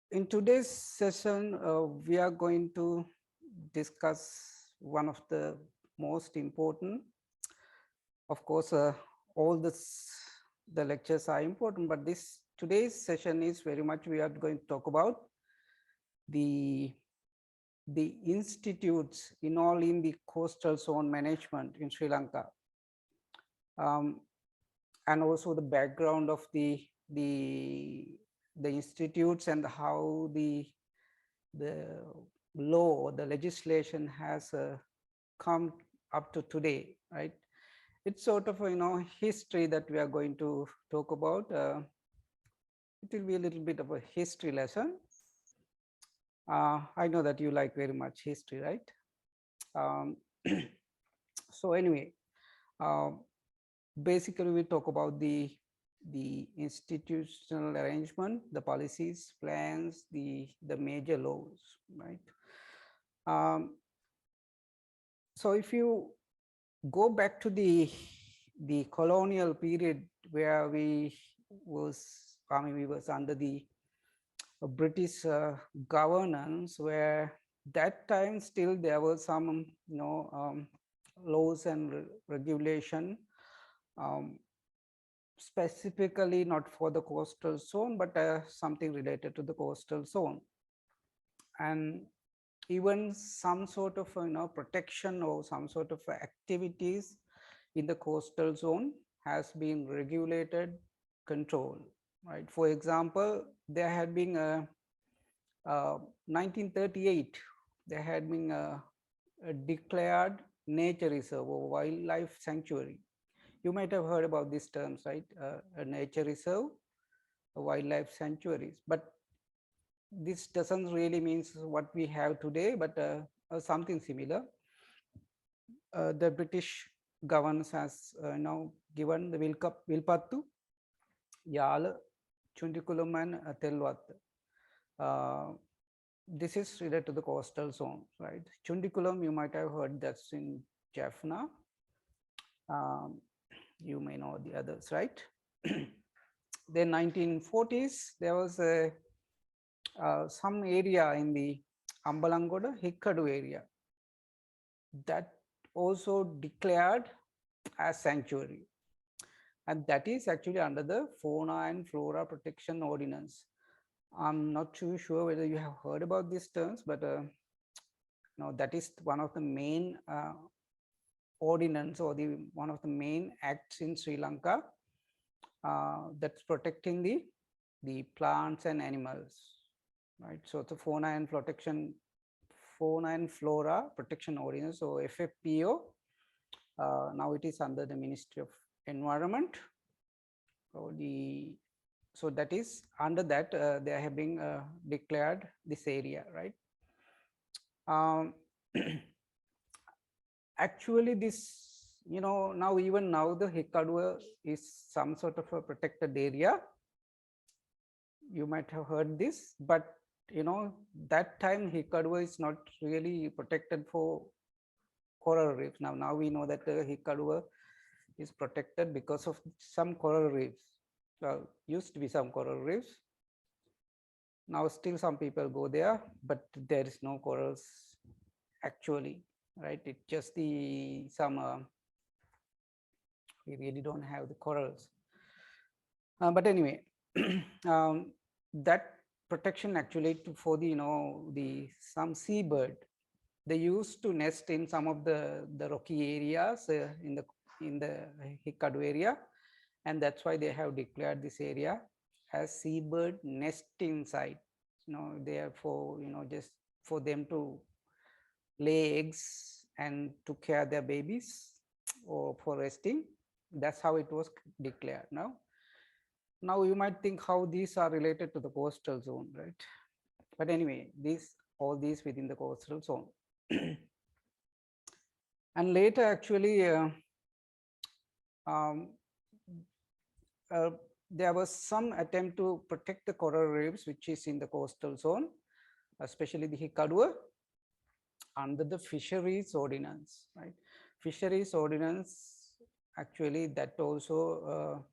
In today's session, we are going to discuss one of the most important. Of course, all the lectures are important, but this today's session is very much we are going to talk about the the institutes involved in the coastal zone management in Sri Lanka, um, and also the background of the institutes and how the law, the legislation has come up to today, right? It's sort of a history that we are going to talk about. It will be a little bit of a history lesson. I know that you like very much history, right? Um, so anyway, uh, basically we talk about the institutional arrangement, the policies, plans, the major laws, right? Um, so if you go back to the colonial period where we was under the British governance, where that time still there was some laws and regulation, um, specifically not for the coastal zone, but something related to the coastal zone, and even some sort of protection or some sort of activities in the coastal zone has been regulated, controlled, right? For example, there had been a 1938 there had been a declared nature reserve or wildlife sanctuary. You might have heard about these terms, right? A nature reserve, a wildlife sanctuaries, but this doesn't really means what we have today, but something similar. The British governance has now given the Vilpattu, Yala, Chundikulum and Telwatta. This is related to the coastal zone, right? Chundikulum, you might have heard that's in Jaffna. Um, you may know the others, right? Then 1940s, there was some area in the Ambalangoda, Hikkadu area that also declared as sanctuary, and that is actually under the Fauna and Flora Protection Ordinance. I'm not too sure whether you have heard about these terms, but that is one of the main ordinance or the one of the main acts in Sri Lanka that's protecting the plants and animals, right? So it's a fauna and flora protection ordinance, so FFPO. Now it is under the Ministry of Environment. So that is under that they have been declared this area, right? Actually, this now even now the Hikkadu is some sort of a protected area. You might have heard this, but that time Hikkadu is not really protected for coral reefs. Now we know that Hikkadu is protected because of some coral reefs. Used to be some coral reefs. Now still some people go there, but there is no corals actually, right? It's just we really don't have the corals. But anyway, that protection actually for the some seabird, they used to nest in some of the rocky areas in the Hikkadu area, and that's why they have declared this area as seabird nesting site. Therefore, just for them to lay eggs and to care their babies or for resting. That's how it was declared. Now you might think how these are related to the coastal zone, right? But anyway, all these within the coastal zone. And later actually um, there was some attempt to protect the coral reefs which is in the coastal zone, especially the Hikkadu, under the fisheries ordinance, right? Fisheries ordinance, actually that also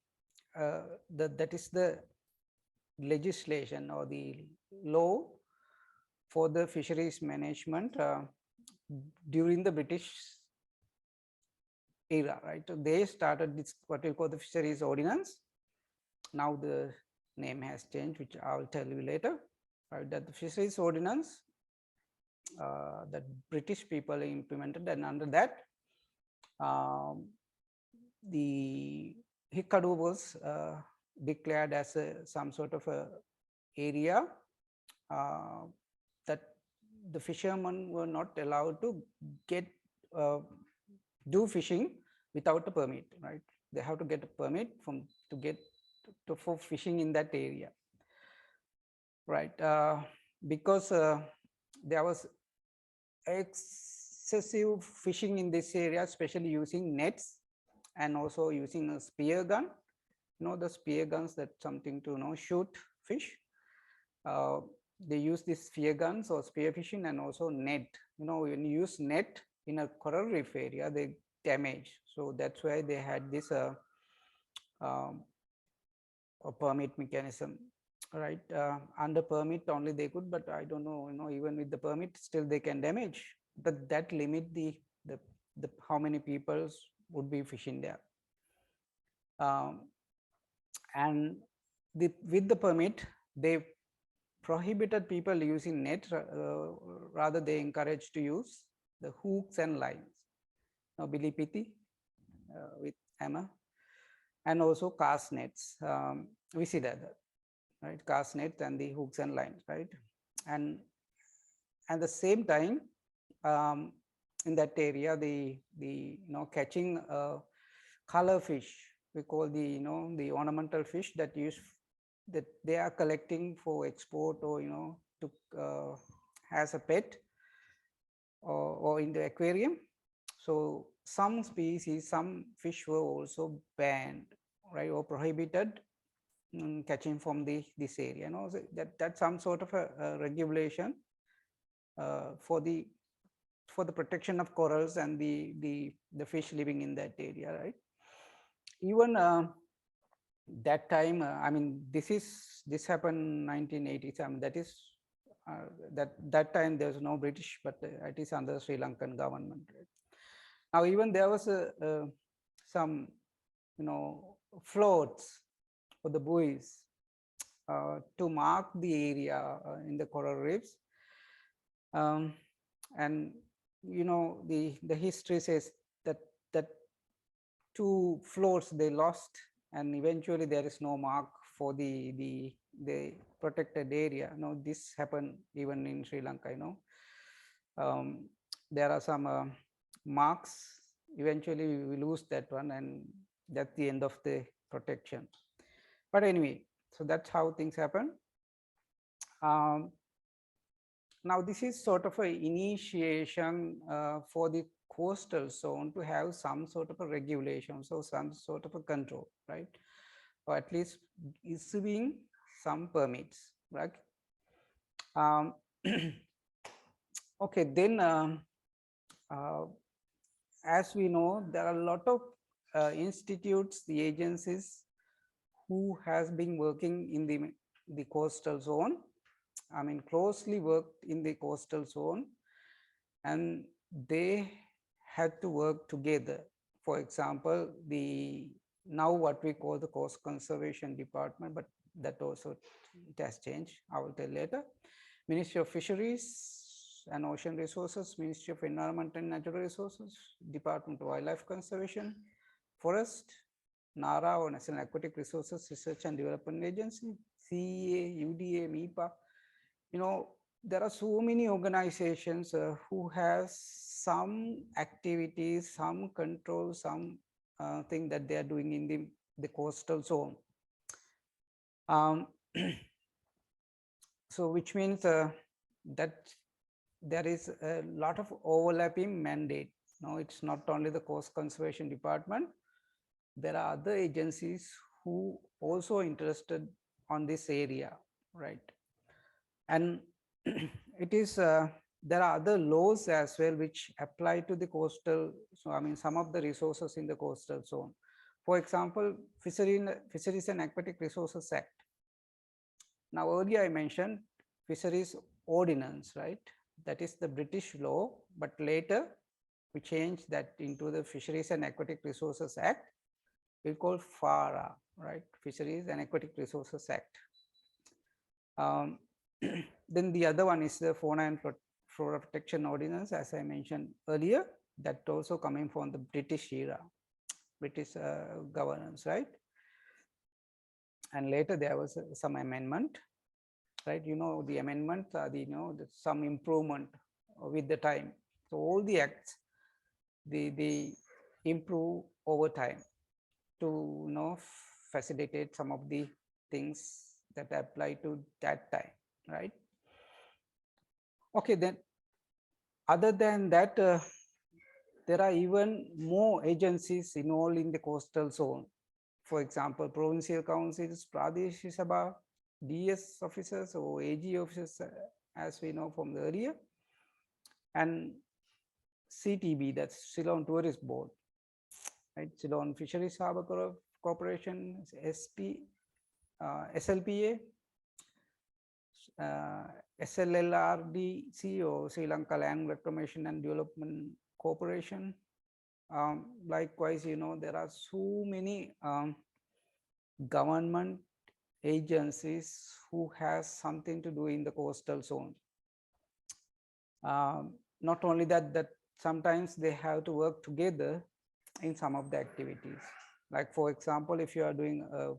that is the legislation or the law for the fisheries management during the British era, right? They started this what we call the fisheries ordinance. Now the name has changed, which I will tell you later. Right, that the fisheries ordinance that British people implemented, and under that, the Hikadu was declared as some sort of a area that the fishermen were not allowed to get do fishing without a permit, right? They have to get a permit from to get for fishing in that area, right? Because there was excessive fishing in this area, especially using nets and also using a spear gun. You know, the spear guns, that something to shoot fish. They use these spear guns or spear fishing, and also net. You know, when you use net in a coral reef area, they damage. So that's why they had this a permit mechanism, right? Under permit only they could, but I don't know, even with the permit, still they can damage. But that limit the how many people would be fishing there. And with the permit, they prohibited people using net, rather they encouraged to use the hooks and lines. Now, Billy Pitti with hammer, and also cast nets. We see that, right? Cast nets and the hooks and lines, right? And at the same time, in that area, the catching color fish, we call the the ornamental fish that that they are collecting for export, or to as a pet, or in the aquarium. So some species, some fish were also banned, right, or prohibited catching from this area. So that's some sort of a regulation for the protection of corals and the fish living in that area, right? Even that time, I mean, this happened 1980s. I mean, that is that time there was no British, but it is under Sri Lankan government. Right? Now, even there was some floats or the buoys to mark the area in the coral reefs, and the history says that two floats they lost, and eventually there is no mark for the protected area. This happened even in Sri Lanka. There are some marks. Eventually we lose that one, and that's the end of the protection. But anyway, so that's how things happen. Now this is sort of an initiation for the coastal zone to have some sort of a regulation, so some sort of a control, right? Or at least issuing some permits, right? Okay, then as we know, there are a lot of institutes, the agencies who has been working in the coastal zone. I mean, closely worked in the coastal zone, and they had to work together. For example, now what we call the Coast Conservation Department, but that also it has changed. I will tell later. Ministry of Fisheries and Ocean Resources, Ministry of Environment and Natural Resources, Department of Wildlife Conservation, Forest, NARA or National Aquatic Resources Research and Development Agency, CEA, UDA, MIPA. There are so many organizations who have some activities, some control, some thing that they are doing in the coastal zone. So which means that there is a lot of overlapping mandate. It's not only the Coast Conservation Department. There are other agencies who also interested on this area, right? And it is there are other laws as well which apply to the coastal. So I mean, some of the resources in the coastal zone. For example, Fisheries and Aquatic Resources Act. Now earlier I mentioned Fisheries Ordinance, right? That is the British law, but later we changed that into the Fisheries and Aquatic Resources Act. We call FARA, right? Fisheries and Aquatic Resources Act. Then the other one is the Fauna and Flora Protection Ordinance, as I mentioned earlier, that also coming from the British era, British governance, right? And later there was some amendment, right? You know, the amendments are some improvement with the time. So all the acts, they improve over time to facilitate some of the things that apply to that time, right? Okay, then other than that, there are even more agencies involved in the coastal zone. For example, provincial councils, Pradesh Sabha, DS officers or AG officers, as we know from the earlier, and CTB, that's Ceylon Tourist Board, right? Ceylon Fisheries Harbour Corporation, SLPA, SLLRDC or Sri Lanka Land Reclamation and Development Corporation. Likewise, there are so many government agencies who has something to do in the coastal zone. Not only that sometimes they have to work together in some of the activities. Like for example, if you are doing a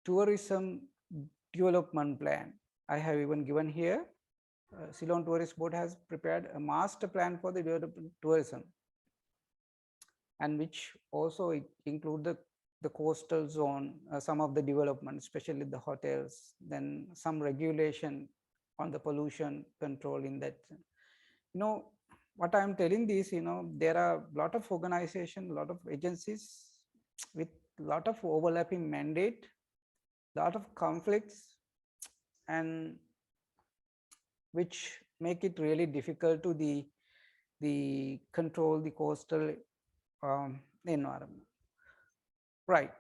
tourism development plan, I have even given here, Ceylon Tourist Board has prepared a master plan for the development tourism, and which also include the coastal zone, some of the development, especially the hotels, then some regulation on the pollution control in that. What I'm telling this, there are a lot of organizations, a lot of agencies with a lot of overlapping mandate, a lot of conflicts, and which make it really difficult to the control the coastal environment. Right.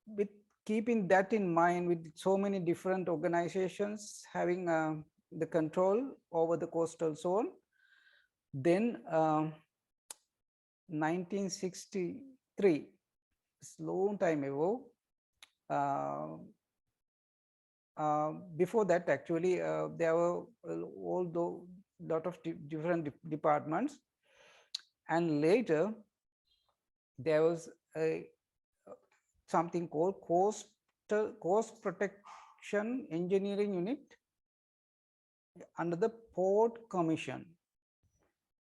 With keeping that in mind, with so many different organizations having the control over the coastal zone, then 1963, it's a long time ago. Before that, actually, there were a lot of different departments, and later there was something called Coast Protection Engineering Unit under the Port Commission.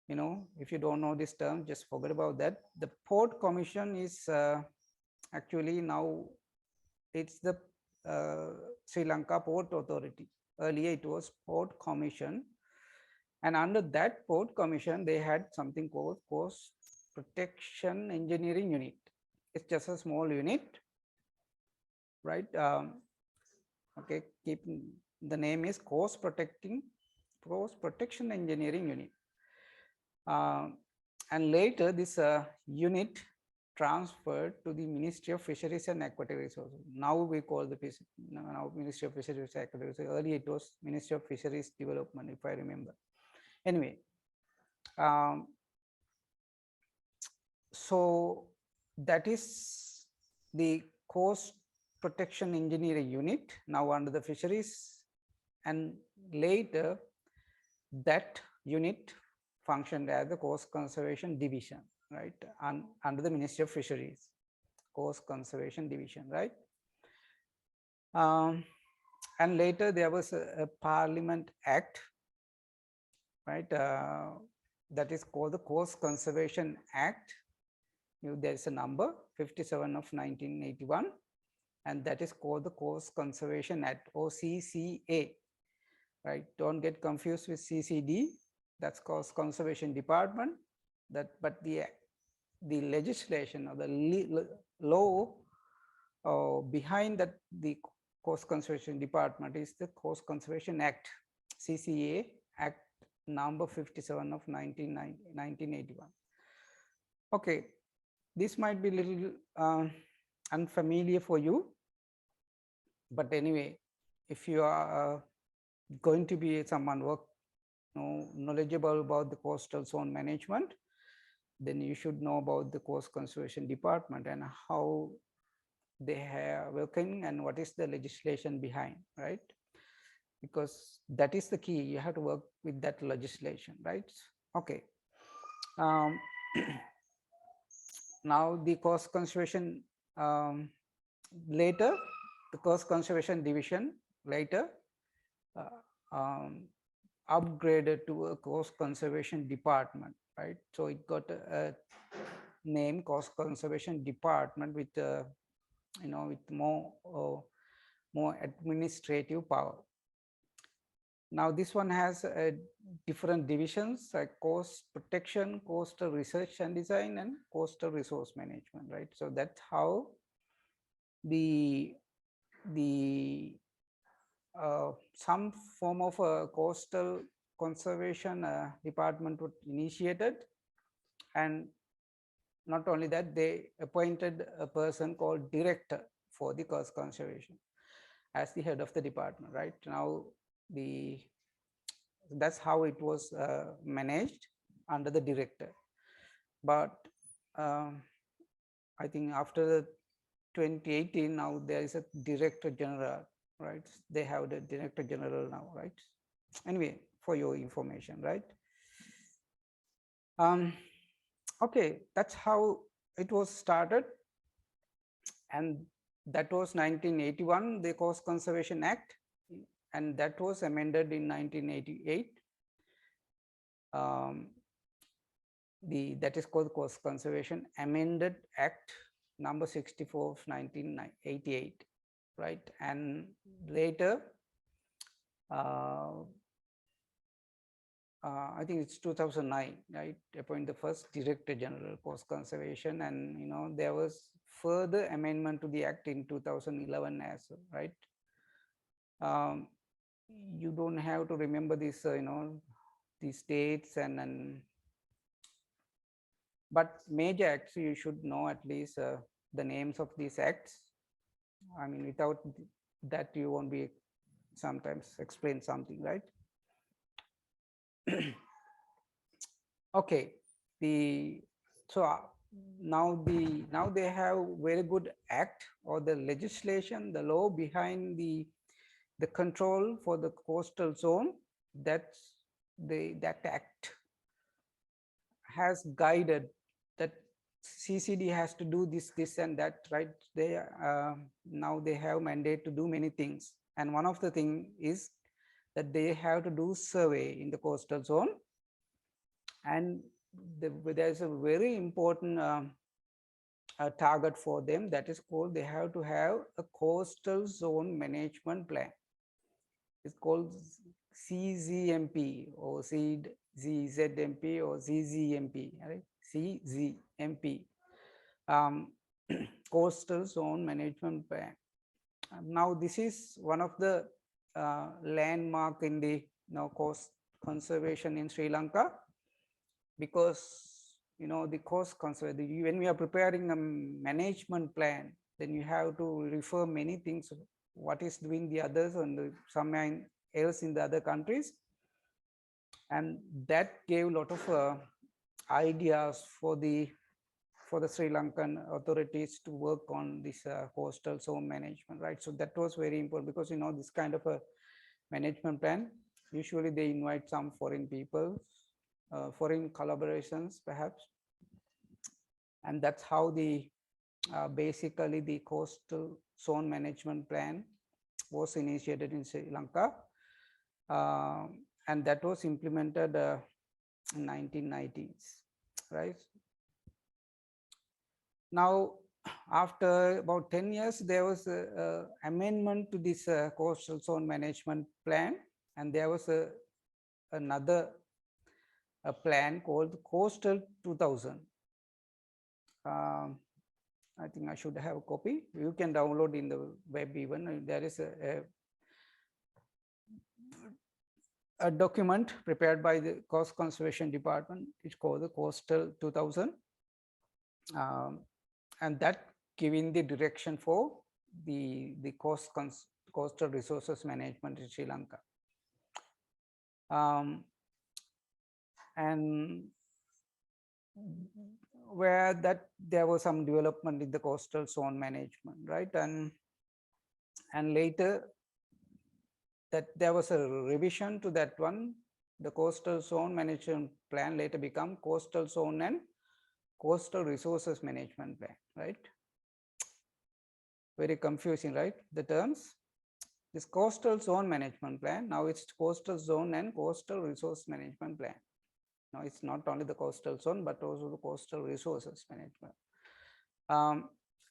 If you don't know this term, just forget about that. The Port Commission is actually now it's the Sri Lanka Port Authority. Earlier it was Port Commission, and under that Port Commission they had something called Coast Protection Engineering Unit. It's just a small unit, right? Okay, keeping the name is Coast Protection Engineering Unit, and later this unit transferred to the Ministry of Fisheries and Aquatic Resources. Now we call the Ministry of Fisheries and Aquatic Resources. Earlier it was Ministry of Fisheries Development, if I remember. Anyway, so that is the Coast Protection Engineering Unit now under the Fisheries, and later that unit functioned as the Coast Conservation Division, right, under the Ministry of Fisheries, Coast Conservation Division, right. And later there was a Parliament Act, right, that is called the Coast Conservation Act. There is a number 57 of 1981, and that is called the Coast Conservation Act, or CCA, right? Don't get confused with CCD. That's Coast Conservation Department. But the legislation or the law behind that, the Coast Conservation Department, is the Coast Conservation Act, CCA Act number 57 of 1981. Okay, this might be a little unfamiliar for you, but anyway, if you are going to be someone knowledgeable about the coastal zone management, then you should know about the Coast Conservation Department and how they are working and what is the legislation behind, right? Because that is the key. You have to work with that legislation, right? Okay. Um, now the coast conservation later, the coast conservation division later upgraded to a coast conservation department, right? So it got a name, coast conservation department, with with more administrative power. Now this one has different divisions like coast protection, coastal research and design, and coastal resource management, right? So that's how the some form of a coastal conservation department was initiated. And not only that, they appointed a person called director for the coast conservation as the head of the department, right? Now that's how it was managed under the director. But I think after the 2018, now there is a director general, right? They have the director general now, right? Anyway, for your information, right? Okay, that's how it was started. And that was 1981, the Coast Conservation Act, and that was amended in 1988. That is called Coast Conservation Amended Act number 64 of 1988, right? And later, I think it's 2009, right? Appoint the first Director General Coast Conservation, and there was further amendment to the act in 2011 as well, right? You don't have to remember this, these dates and but major acts you should know at least the names of these acts. I mean, without that you won't be sometimes explain something, right? Okay, now they have very good act or the legislation, the law behind the control for the coastal zone. That act has guided that CCD has to do this and that, right? They now they have mandate to do many things, and one of the thing is that they have to do survey in the coastal zone. And there's a very important target for them, that is called, they have to have a coastal zone management plan. It's called CZMP or CZMP or ZZMP, right? CZMP, Coastal Zone Management Plan. Now this is one of the landmark in the coast conservation in Sri Lanka, because the coast conservation, when we are preparing a management plan, then you have to refer many things, what is doing the others and someone else in the other countries, and that gave a lot of ideas for the Sri Lankan authorities to work on this coastal zone management, right? So that was very important, because this kind of a management plan, usually they invite some foreign people, foreign collaborations perhaps, and that's how the basically the coastal zone management plan was initiated in Sri Lanka, and that was implemented in 1990s, right? Now, after about 10 years, there was an amendment to this coastal zone management plan, and there was another plan called Coastal 2000. I think I should have a copy. You can download in the web even. There is a document prepared by the Coast Conservation Department. It's called the Coastal 2000. And that giving the direction for the coastal resources management in Sri Lanka. And where that there was some development in the coastal zone management, right? And later that there was a revision to that one. The coastal zone management plan later become coastal zone and coastal resources management plan, right? Very confusing, right? The terms. This coastal zone management plan, now it's coastal zone and coastal resource management plan. Now it's not only the coastal zone, but also the coastal resources management.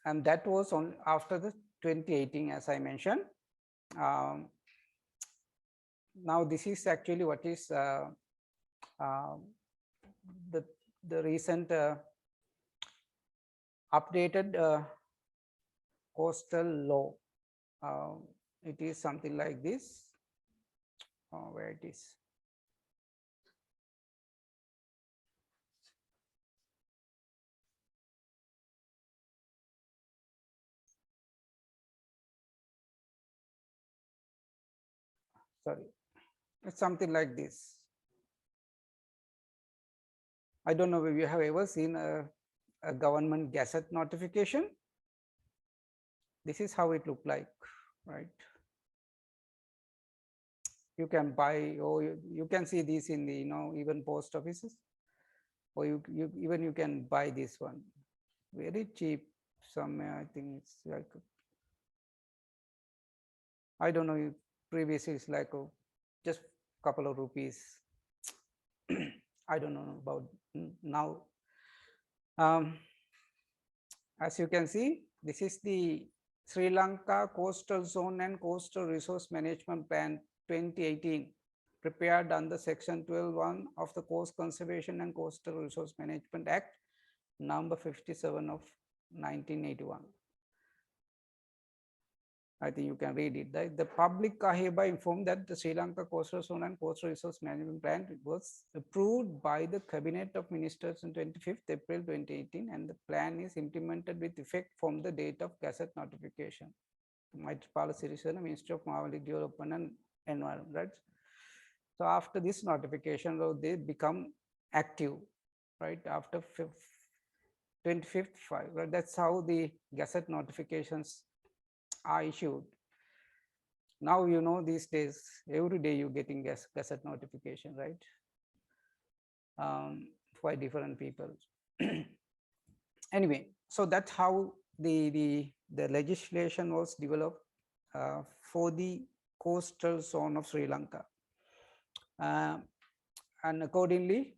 And that was on after the 2018, as I mentioned. Now this is actually what is the recent updated coastal law. It is something like this. Where it is. Sorry, it's something like this. I don't know if you have ever seen a government gazette notification. This is how it looked like, right? You can buy, or you can see this in the, even post offices, or even you can buy this one very cheap. Somewhere I think it's like, I don't know, previously it's like just couple of rupees. I don't know about now. As you can see, this is the Sri Lanka Coastal Zone and Coastal Resource Management Plan 2018, prepared under Section 12(1) of the Coast Conservation and Coastal Resource Management Act, number 57 of 1981. I think you can read it. Right? The public are hereby informed that the Sri Lanka Coastal Zone and Coastal Resource Management Plan was approved by the Cabinet of Ministers on 25th April 2018, and the plan is implemented with effect from the date of Gazette notification. Maithripala Sirisena, Ministry of Marine Development and Environment. Right? So after this notification, they become active, right? After 25th, right? That's how the Gazette notifications are issued. Now, these days, every day you're getting gazette notification, right? For different people. Anyway, so that's how the legislation was developed for the coastal zone of Sri Lanka. And accordingly,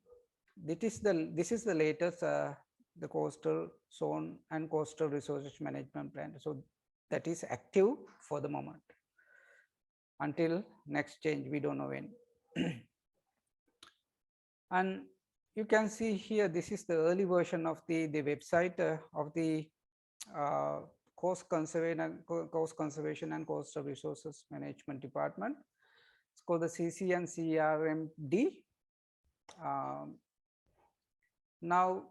this is the latest the coastal zone and coastal resources management plan. So that is active for the moment. Until next change, we don't know when. And you can see here, this is the early version of the website of the Coast Conservation and Coastal Resources Management Department. It's called the CCMD. Now,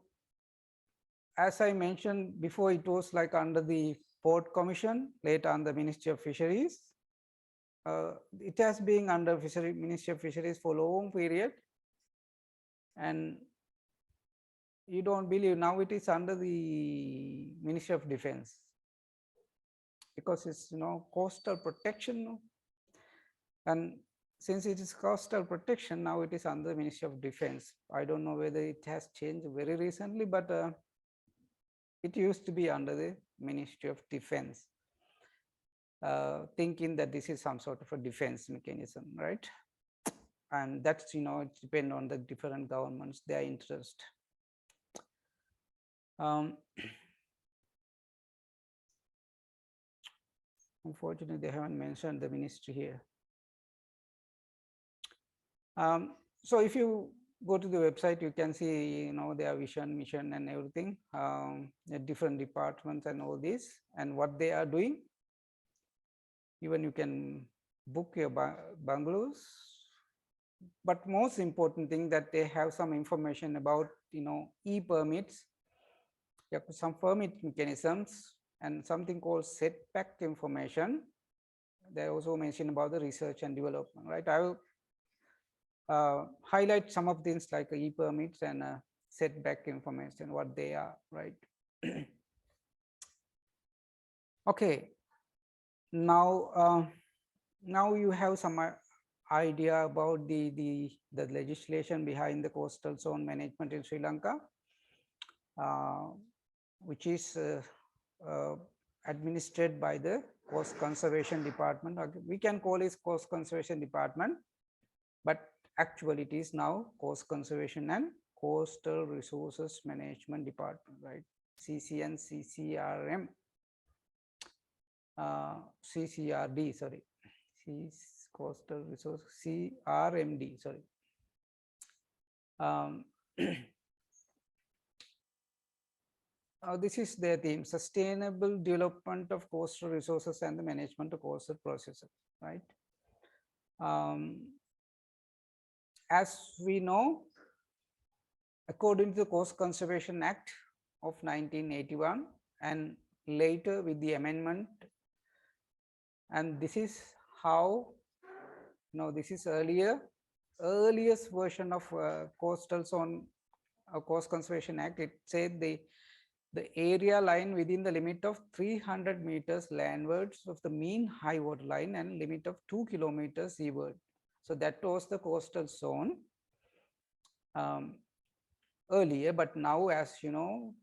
as I mentioned before, it was like under the Port Commission, later under Ministry of Fisheries. It has been under Ministry of Fisheries for a long period, and you don't believe now it is under the Ministry of Defense, because it's coastal protection, and since it is coastal protection, now it is under the Ministry of Defense. I don't know whether it has changed very recently, but it used to be under the Ministry of Defense. Thinking that this is some sort of a defense mechanism, right? And that's, it depends on the different governments, their interest. Unfortunately, they haven't mentioned the ministry here. So if you go to the website, you can see, their vision, mission, and everything, the different departments and all this, and what they are doing. Even you can book your bungalows. But most important thing that they have some information about, e-permits, some permit mechanisms, and something called setback information. They also mention about the research and development, right? I will highlight some of things like e-permits and setback information, what they are, right? Okay, now now you have some idea about the legislation behind the coastal zone management in Sri Lanka, which is administered by the Coast Conservation Department. We can call it Coast Conservation Department, but actually it is now Coast Conservation and Coastal Resources Management Department, right? CCN, CCRM, CCRD, sorry, Coastal Resource, CRMD, sorry. This is their theme: sustainable development of coastal resources and the management of coastal processes, right? As we know, according to the Coast Conservation Act of 1981 and later with the amendment, and this is how, this is earliest version of Coastal Zone Coast Conservation Act. It said the area line within the limit of 300 meters landwards of the mean high water line and limit of 2 kilometers seaward. So that was the coastal zone earlier, but now, as you know,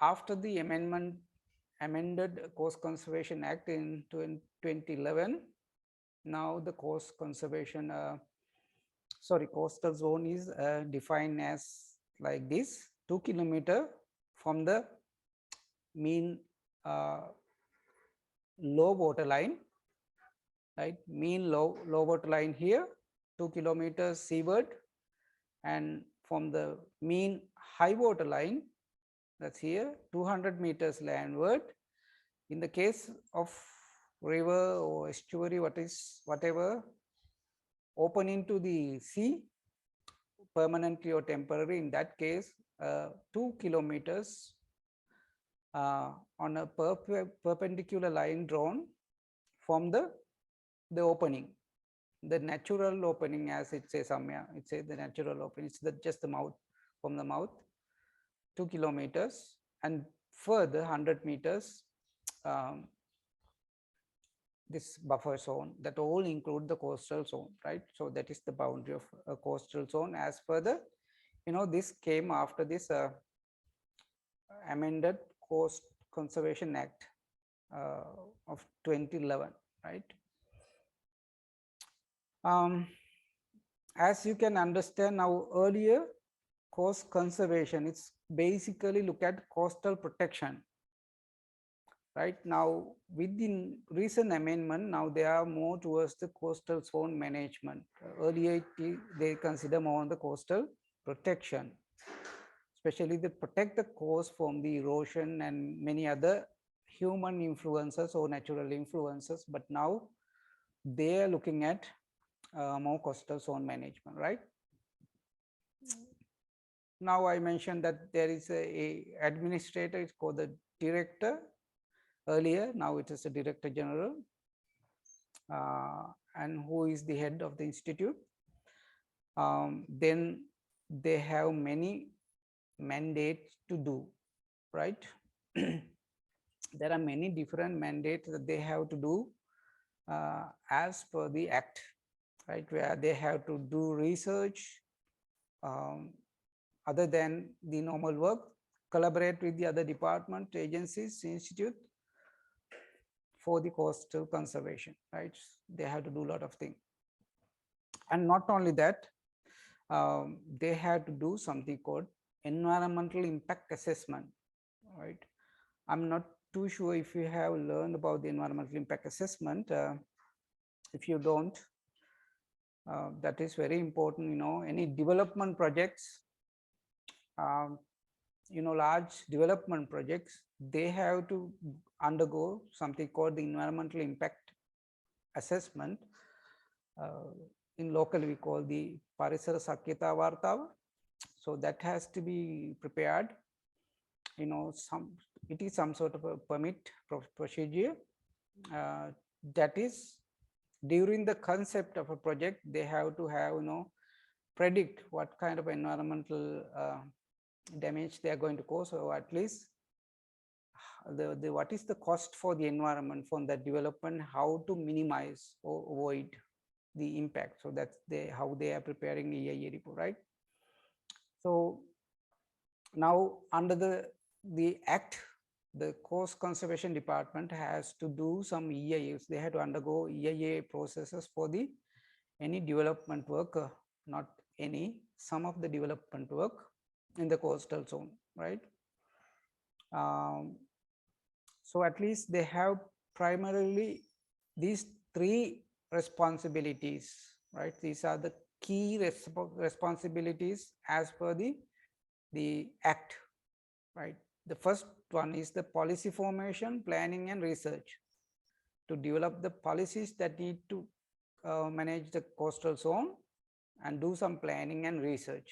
after the amended Coast Conservation Act in 2011, now the coastal zone is defined as like this: 2 kilometers from the mean low water line, right? Mean low water line here, 2 kilometers seaward, and from the mean high water line, that's here, 200 meters landward. In the case of river or estuary, whatever opening to the sea, permanently or temporary, in that case 2 kilometers on a perpendicular line drawn from the opening, the natural opening, as it says somewhere. It says the natural opening. It's just the mouth, from the mouth, 2 kilometers, and further 100 meters this buffer zone. That all include the coastal zone, right? So that is the boundary of a coastal zone as per the, this came after this amended Coast Conservation Act of 2011, right? As you can understand now, earlier coast conservation, it's basically look at coastal protection. Right now, with the recent amendment, now they are more towards the coastal zone management. Earlier, they consider more on the coastal protection, especially they protect the coast from the erosion and many other human influences or natural influences. But now they are looking at more coastal zone management, right? Now I mentioned that there is a administrator, it's called the director. Earlier, now it is a director general, and who is the head of the institute. Then they have many mandates to do, right? There are many different mandates that they have to do as per the act, right? Where they have to do research other than the normal work, collaborate with the other department, agencies, institute for the coastal conservation, right? They have to do a lot of things. And not only that, they have to do something called environmental impact assessment, right? I'm not too sure if you have learned about the environmental impact assessment. If you don't, that is very important. Any development projects, large development projects, they have to undergo something called the environmental impact assessment. In local, we call the Parisara Sakyata Vartava. So that has to be prepared. it is some sort of a permit procedure that is during the concept of a project, they have to have, predict what kind of environmental damage they are going to cause, or at least what is the cost for the environment from that development, how to minimize or avoid the impact. So that's how they are preparing EIA report, right? So now under the act, the Coast Conservation Department has to do some EIAs. They have to undergo EIA processes for any development work, not any, some of the development work in the coastal zone, right? So at least they have primarily these three responsibilities, right? These are the key responsibilities as per the act, right? The first one is the policy formation, planning and research, to develop the policies that need to manage the coastal zone and do some planning and research.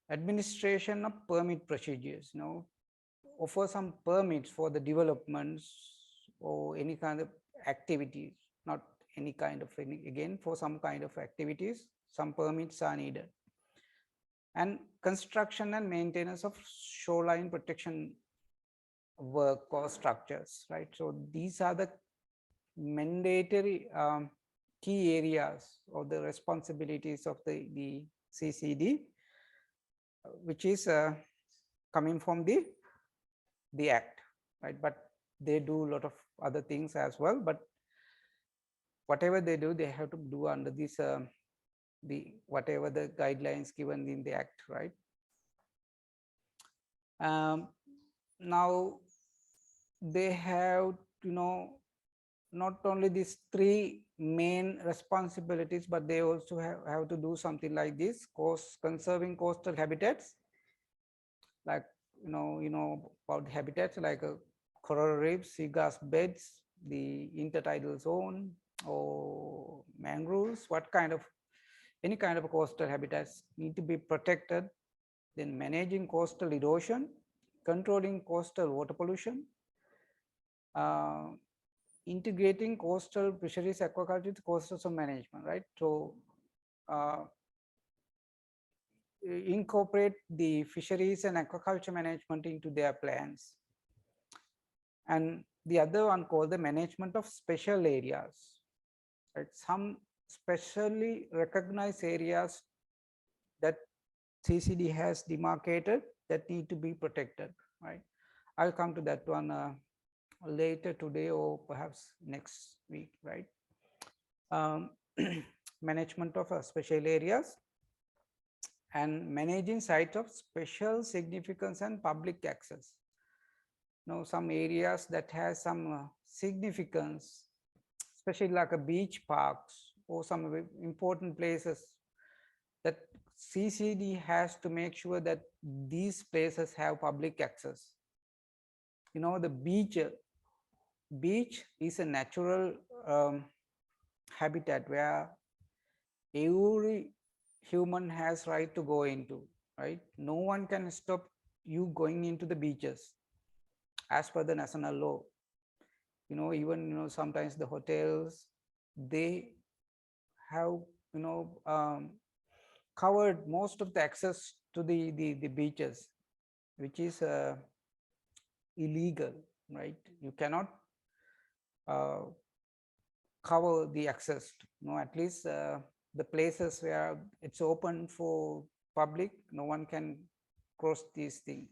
Administration of permit procedures, offer some permits for the developments or any kind of activities, not any kind of, again, for some kind of activities, some permits are needed. And construction and maintenance of shoreline protection work or structures, right? So these are the mandatory key areas of the responsibilities of the CCD, which is coming from the act, right? But they do a lot of other things as well, but whatever they do, they have to do under this whatever the guidelines given in the act, right? Now they have, not only these three main responsibilities, but they also have to do something like this: conserving coastal habitats, like about habitats like coral reefs, seagrass beds, the intertidal zone, or mangroves. Any kind of coastal habitats need to be protected. Then managing coastal erosion, controlling coastal water pollution, integrating coastal fisheries aquaculture with coastal zone management, right? So incorporate the fisheries and aquaculture management into their plans. And the other one called the management of special areas, right? Some specially recognized areas that CCD has demarcated that need to be protected, right? I'll come to that one later today or perhaps next week, right? Management of special areas and managing sites of special significance and public access. Now, some areas that has some significance, especially like a beach parks or some important places, that CCD has to make sure that these places have public access. The beach is a natural habitat where every human has right to go into, right? No one can stop you going into the beaches as per the national law. Even sometimes the hotels, they have covered most of the access to the beaches, which is illegal, right? You cannot cover the access to, at least the places where it's open for public, no one can cross these things,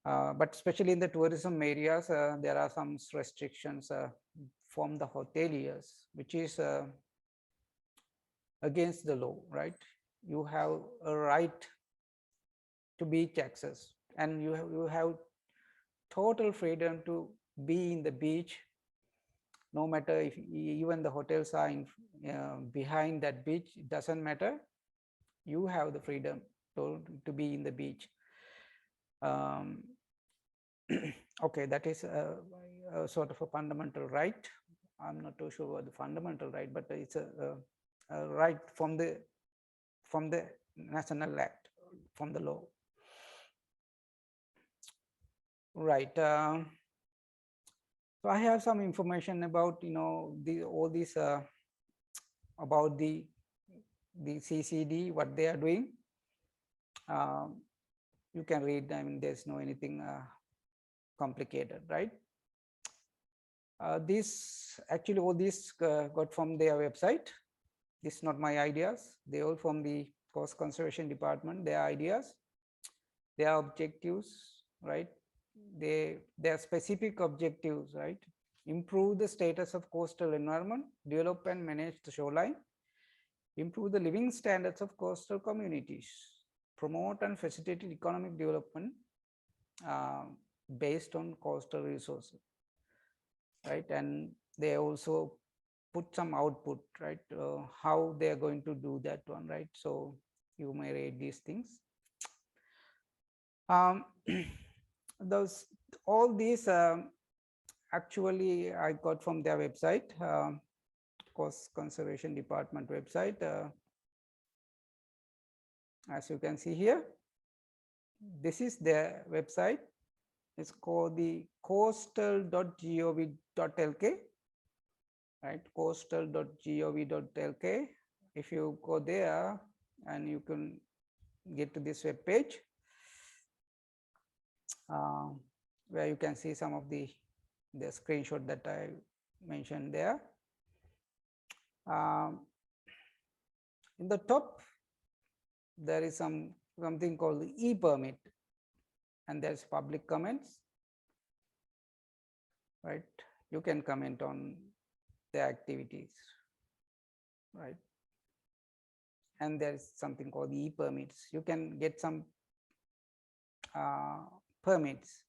but especially in the tourism areas, there are some restrictions from the hoteliers, which is against the law, right? You have a right to beach access, and you have total freedom to be in the beach, no matter if even the hotels are behind that beach, it doesn't matter. You have the freedom to be in the beach. Okay, that is a sort of a fundamental right. I'm not too sure about the fundamental right, but it's a right from the national act, from the law. Right. So I have some information about all these about the CCD, what they are doing. Um, you can read. I mean, there's no anything complicated, right? This actually all this got from their website. This is not my ideas. They all from the Coast Conservation Department. Their ideas, their objectives, right? Their specific objectives, right? Improve the status of coastal environment, develop and manage the shoreline, improve the living standards of coastal communities, promote and facilitate economic development uh, based on coastal resources, right? And they also put some output, right? How they are going to do that one, right? So you may read these things. Those all these actually I got from their website, Coast Conservation Department website. As you can see here, this is their website. It's called the coastal.gov.lk, right? Coastal.gov.lk. If you go there and you can get to this web page, where you can see some of the screenshot that I mentioned there. In the top, there is something called the e-permit, and there's public comments, right? You can comment on the activities, right? And there's something called the e-permits. You can get some permits.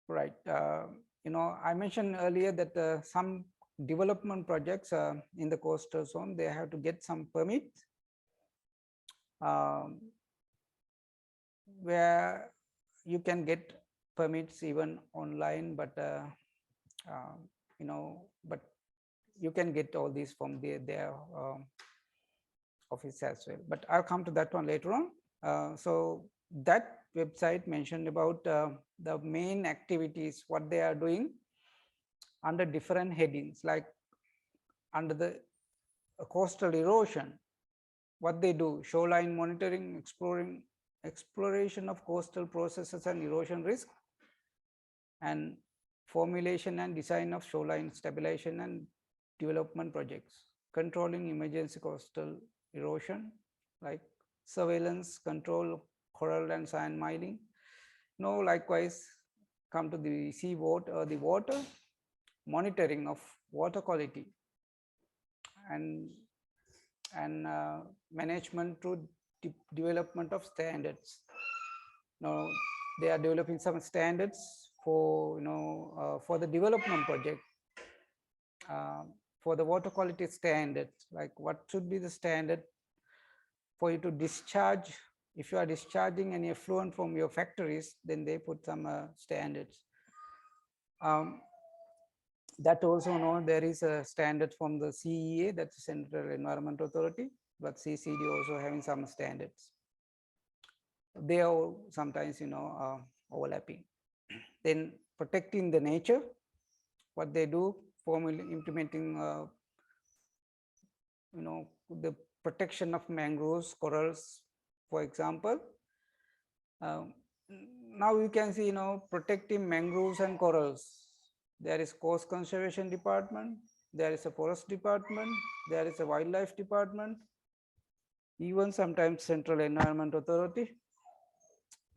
Right. I mentioned earlier that some development projects in the coastal zone, they have to get some permits, where you can get permits even online, but but you can get all these from their office as well. But I'll come to that one later on. So that website mentioned about the main activities, what they are doing under different headings, like under the coastal erosion, what they do: shoreline monitoring, exploration of coastal processes and erosion risk, and formulation and design of shoreline stabilization and development projects, controlling emergency coastal erosion, like surveillance, control of coral and sand mining. Likewise, come to the sea water, the water monitoring of water quality, and management through development of standards. Now they are developing some standards for for the development project, for the water quality standards, like what should be the standard for you to discharge. If you are discharging any effluent from your factories, then they put some standards. That also there is a standard from the CEA, that's the Central Environment Authority, but CCD also having some standards. They are sometimes overlapping. Then protecting the nature, what they do, formally implementing the protection of mangroves, corals, for example. Now you can see protecting mangroves and corals. There is Coast Conservation Department, there is a Forest Department, there is a Wildlife Department, even sometimes Central Environment Authority.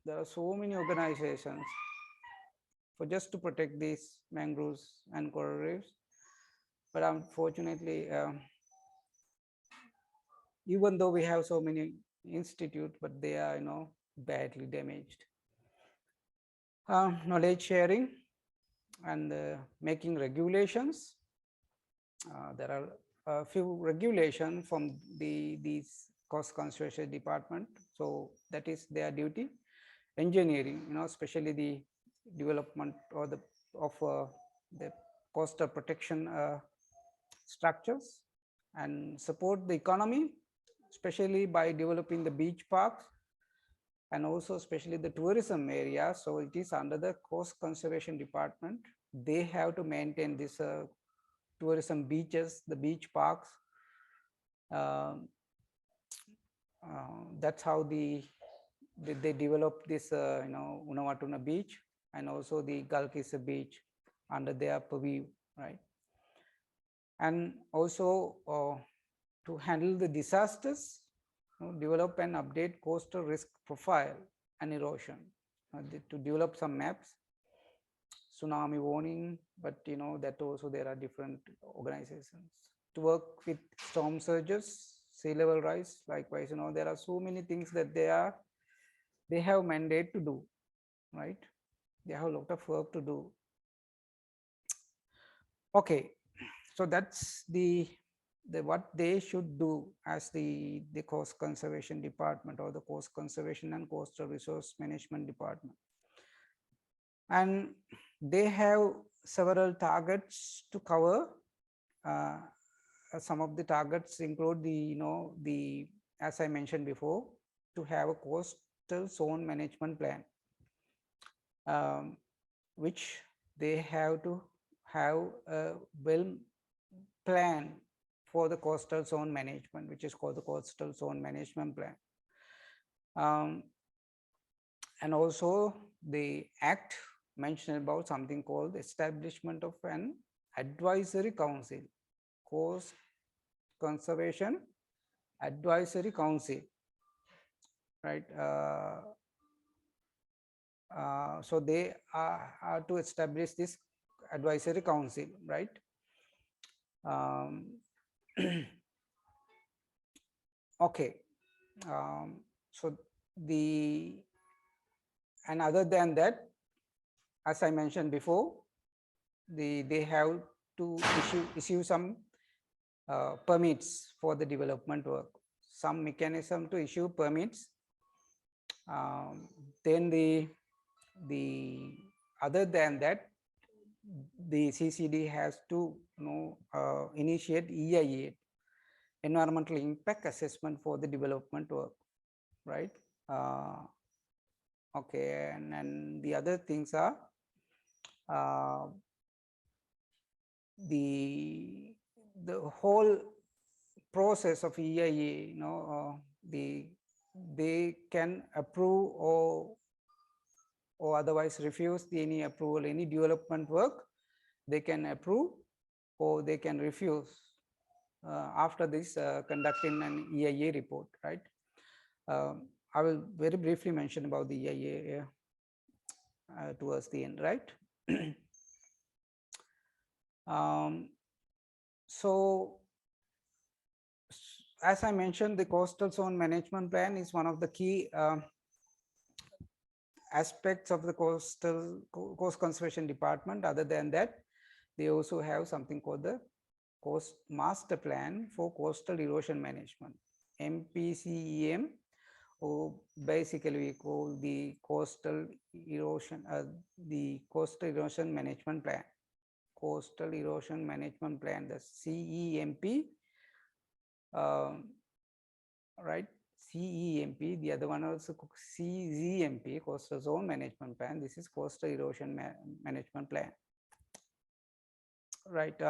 There are so many organizations for just to protect these mangroves and coral reefs. But unfortunately, even though we have so many institutes, but they are badly damaged. Knowledge sharing and making regulations. There are a few regulations from these Coast Conservation Department, so that is their duty. Engineering, especially the development or the coastal protection structures, and support the economy, especially by developing the beach parks, and also especially the tourism area. So it is under the Coast Conservation Department. They have to maintain this tourism beaches, the beach parks. Um, that's how they develop this, Unawatuna beach, and also the Galkisa beach under their purview, right? And also to handle the disasters, develop and update coastal risk profile and erosion, to develop some maps, tsunami warning, but that also there are different organizations to work with storm surges, sea level rise. Likewise, there are so many things that they have mandate to do, right? They have a lot of work to do. Okay, so that's the what they should do as the coast conservation department, or the coast conservation and coastal resource management department. And they have several targets to cover. Some of the targets include the as I mentioned before, to have a coastal zone management plan, which they have to have a well plan for the coastal zone management, which is called the coastal zone management plan. And also the act mentioned about something called establishment of an advisory council, Coast Conservation Advisory Council, right? So they are to establish this advisory council, right? Okay. So and other than that, as I mentioned before, they have to issue some permits for the development work, some mechanism to issue permits. Then the other than that, the CCD has to initiate EIA, environmental impact assessment, for the development work, right? Okay, and the other things are the whole process of EIA, they can approve or otherwise refuse any approval, any development work. They can approve or they can refuse after this conducting an EIA report, right? I will very briefly mention about the EIA towards the end, right? So as I mentioned, the coastal zone management plan is one of the key aspects of the coast conservation department. Other than that, they also have something called the coast master plan for coastal erosion management, MPCEM, or basically we call the coastal erosion management plan, coastal erosion management plan, the CEMP, right? CEMP, the other one also CZMP, coastal zone management plan. This is coastal erosion management plan, right?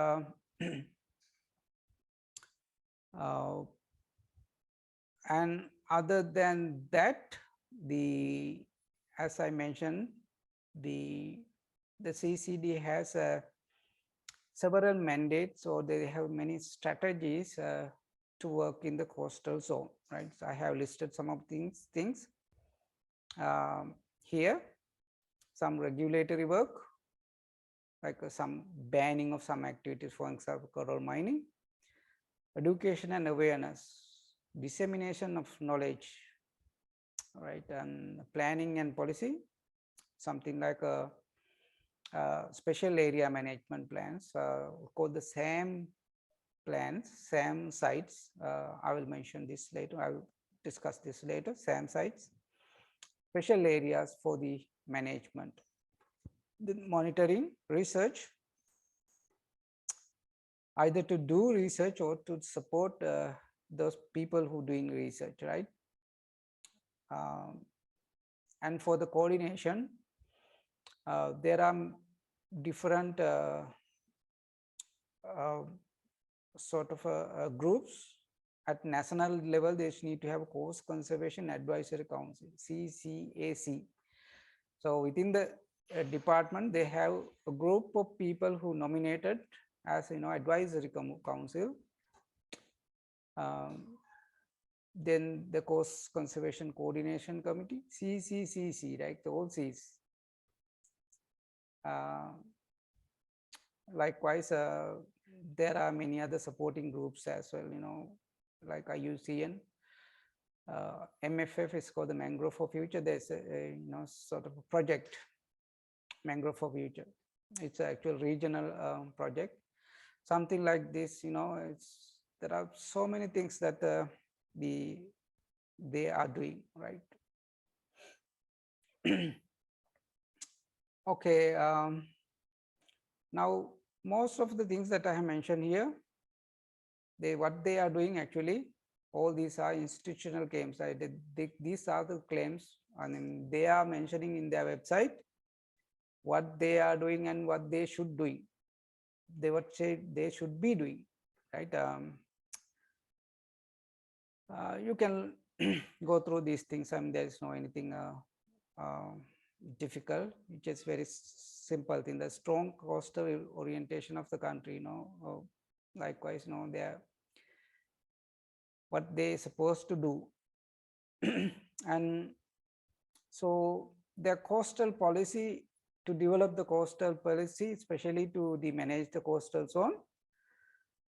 And other than that, as I mentioned, the CCD has several mandates, or they have many strategies to work in the coastal zone, right? So I have listed some of these things here. Some regulatory work, like some banning of some activities, for example, coral mining. Education and awareness, dissemination of knowledge, right? And planning and policy, something like a special area management plans, called the SAM plans, SAM sites. I will mention this later. I will discuss this later. SAM sites, special areas for the management, the monitoring, research, either to do research or to support those people who doing research, right? And for the coordination, there are different sort of groups. At national level, they need to have a Coast Conservation Advisory Council, CCAC. So within the department, they have a group of people who nominated as advisory council. Then the Coast Conservation Coordination Committee, CCCC, right? The old C's. Likewise, there are many other supporting groups as well, like IUCN. MFF is called the Mangrove for Future. There's a sort of a project, Mangrove for Future. It's an actual regional project. Something like this, there are so many things that they are doing, right? Okay. Now, most of the things that I have mentioned here, what they are doing actually, all these are institutional claims. Right? These are the claims, and they are mentioning in their website what they are doing and what they should doing. They would say they should be doing, right? You can go through these things. I mean, there is no anything difficult. It's just very simple thing. The strong coastal orientation of the country, likewise, they are what they supposed to do. And so their coastal policy, to develop the coastal policy, especially to manage the coastal zone,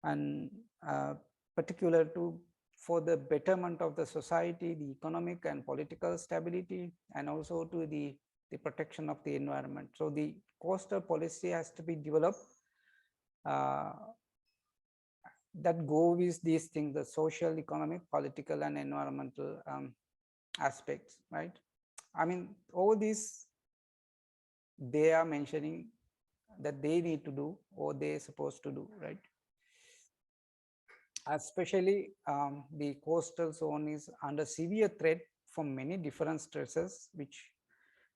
and particular for the betterment of the society, the economic and political stability, and also to the protection of the environment. So the coastal policy has to be developed that go with these things, the social, economic, political, and environmental aspects, right? I mean, all these they are mentioning that they need to do or they're supposed to do, right? Especially the coastal zone is under severe threat from many different stresses, which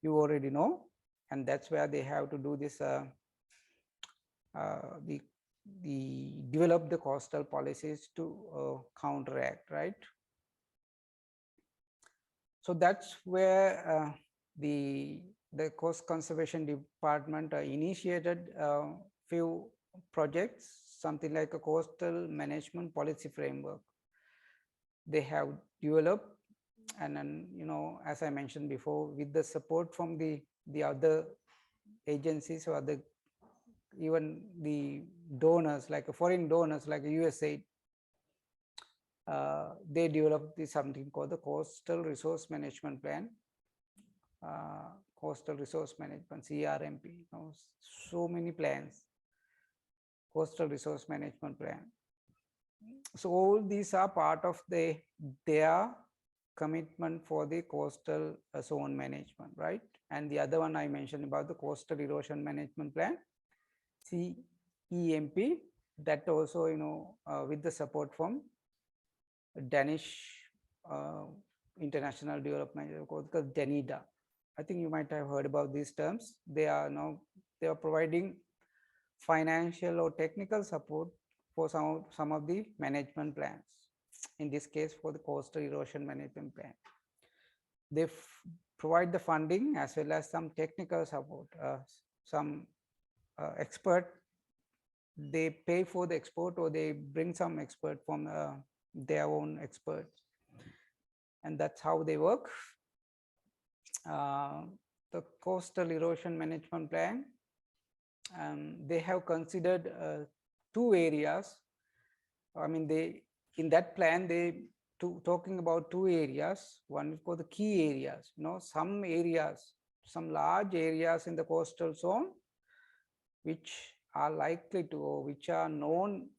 you already know, and that's where they have to do this develop the coastal policies to counteract, right? So that's where the Coast Conservation Department initiated a few projects, something like a coastal management policy framework. They have developed, and then as I mentioned before, with the support from the other agencies or even the donors, like foreign donors like USAID, they developed something called the Coastal Resource Management Plan, Coastal Resource Management, CRMP. So many plans, Coastal Resource Management Plan. So all these are part of their commitment for the coastal zone management, right? And the other one I mentioned about the Coastal Erosion Management Plan, CEMP, that also with the support from Danish International Development, called DANIDA. I think you might have heard about these terms. They are providing financial or technical support for some of the management plans. In this case, for the Coastal Erosion Management Plan, they provide the funding as well as some technical support. Some expert, they pay for the expert or they bring some expert from their own experts, and that's how they work. The Coastal Erosion Management Plan, they have considered 2 areas. I mean, in that plan, talking about 2 areas. One is called the key areas. Some areas, some large areas in the coastal zone, which are likely to, or which are known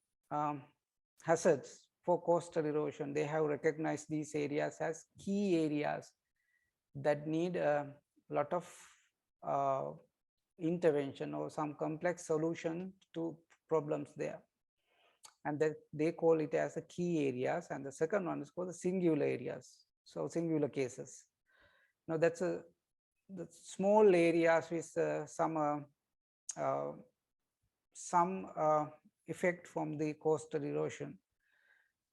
hazards for coastal erosion. They have recognized these areas as key areas that need a lot of intervention or some complex solution to problems there, and that they call it as the key areas. And the second one is called the singular areas, so singular cases. Now that's the small areas with uh, some effect from the coastal erosion,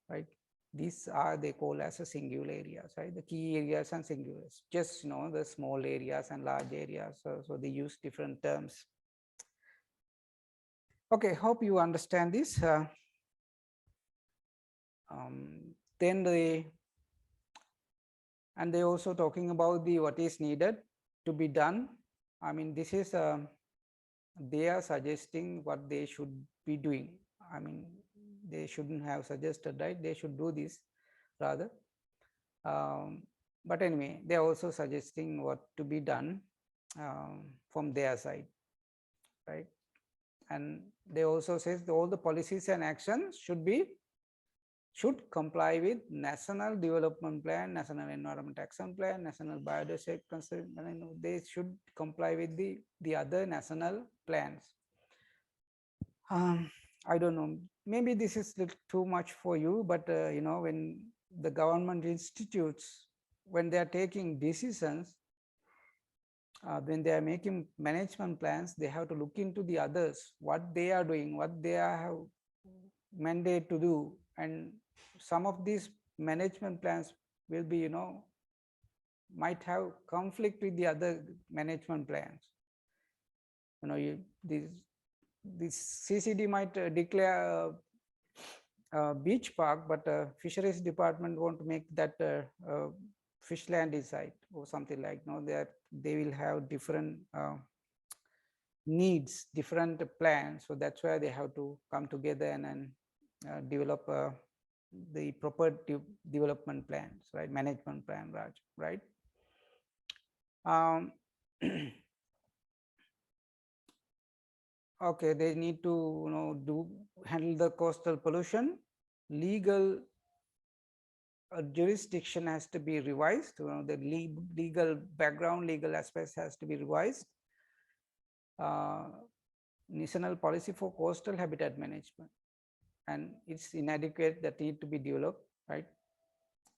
right? These are they call as a singular areas, right? The key areas and singulars, just the small areas and large areas. So they use different terms. Okay, hope you understand this. Then they also talking about the what is needed to be done. I mean, this is they are suggesting what they should be doing. I mean, they shouldn't have suggested, right? They should do this rather. But anyway, they are also suggesting what to be done from their side, right? And they also says all the policies and actions should comply with National Development Plan, National Environment Action Plan, National Biodiversity Conservation. They should comply with the other national plans. I don't know. Maybe this is little too much for you, but when the government institutes, when they are taking decisions, when they are making management plans, they have to look into the others, what they are doing, what they have mandate to do, and some of these management plans will be, might have conflict with the other management plans. This CCD might declare a beach park, but fisheries department want to make that fishland site or something like. They will have different needs, different plans. So that's why they have to come together and develop the proper development plans, right? Management plan, right? Okay, they need to handle the coastal pollution. Legal jurisdiction has to be revised. The legal background, legal aspects has to be revised. National policy for coastal habitat management, and it's inadequate, that need to be developed, right?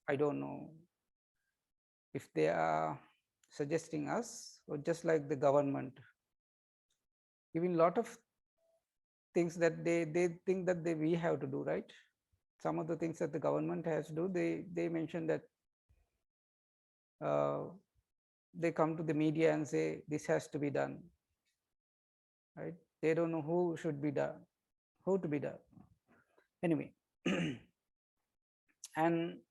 I don't know if they are suggesting us, or just like the government, even lot of things that they think that we have to do, right? Some of the things that the government has to do, they mention that they come to the media and say this has to be done, right? They don't know who should be done, who to be done. Anyway, and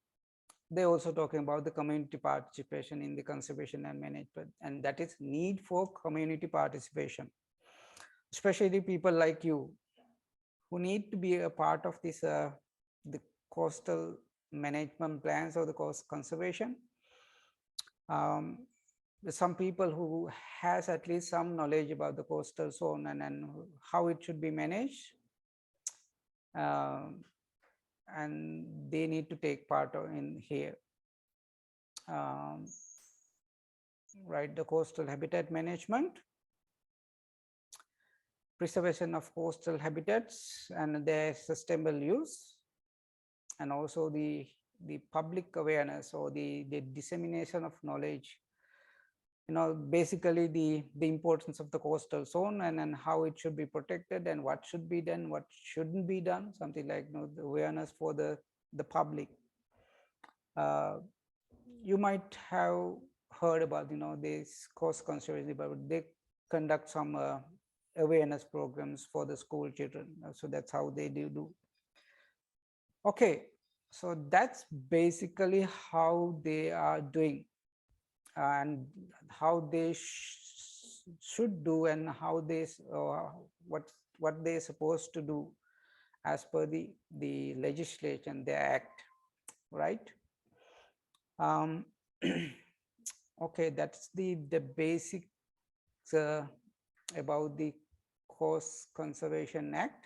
they also talking about the community participation in the conservation and management, and that is need for community participation, especially people like you who need to be a part of this the coastal management plans or the coast conservation. Some people who has at least some knowledge about the coastal zone and how it should be managed, and they need to take part in here, right? The coastal habitat management, preservation of coastal habitats and their sustainable use, and also the public awareness or the dissemination of knowledge, basically the importance of the coastal zone and how it should be protected and what should be done, what shouldn't be done, something like the awareness for the public. You might have heard about this coast conservation, but they conduct some awareness programs for the school children. So that's how they do. Okay, so that's basically how they are doing and how they should do and how they what they're supposed to do as per the legislation, the act, right? Okay, that's the basics about the Coast Conservation Act.